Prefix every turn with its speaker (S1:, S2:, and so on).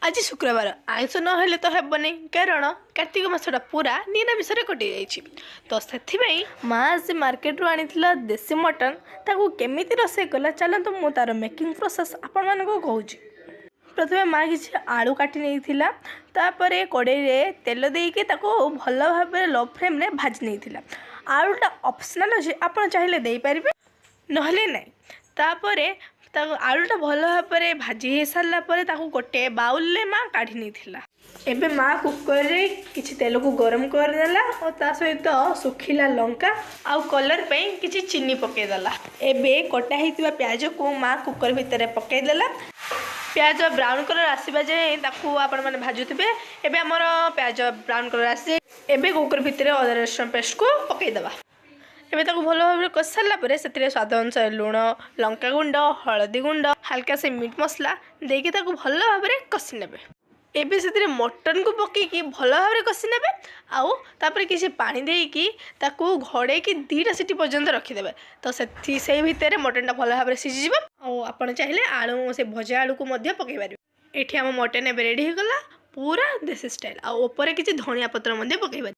S1: आज शुक्रवार आइंष नहेले तो हेबनी कारण कार्तिक मासटा पूरा निरामिष कटि जाइछि। तो से माँ आज मार्केट रू आनी देसी मटन ताकू केमिति रोषे कला चलतु मु तार मेकिंग प्रोसेस आपण मानक कहूँ। प्रथमे माँ किसी आलू काटी नहीं तापर कड़े तेल देके ताको भल भाव लो फ्लेम रे भाजी नहीं। आलूटा ऑप्शनल अच्छे आप चाहिए दे पारे नहले नहीं। तापर आलूटा भल भाव में भाजी हो सारापर गोटे बाउल माँ काढ़ी नहीं। एबे माँ कुकर रे किछि तेल को गरम करदेला और ता सहित सुखिला लंका आउ कलर पे किछि चीनी पकेदेला। एबे कटा हितबा प्याज को माँ कुकर भितर पकेदेला। प्याज ब्राउन कलर आसवा जाए आपण मैंने भाजुवे। एबे आमर प्याज ब्राउन कलर आसी एबे कुकर भितर अदा रसुण पेस्ट को पकईदबा। एबे ताको भल भाव कषि सारापर से स्वाद अनुसार लुण लंका गुंड हलदी गुंड हल्का से मीट मसला देके ताको भल भाव कषि नेबे। एबे से मटन को पकईकी भल भाव कषि नेबे आउ तापर किसी पानी देकी ताको घोड़े की 2टा सीटी पर्यंत रखिदेबे। तो से भितर मटनटा भल भाव सीझीज आपण चाहिए आलू से भजा आलू को पकई पारे। एठी आम मटन एबे रेडी हो गला पूरा देसी स्टाइल आउ ऊपर किसी धनिया पत्र पकई पारे।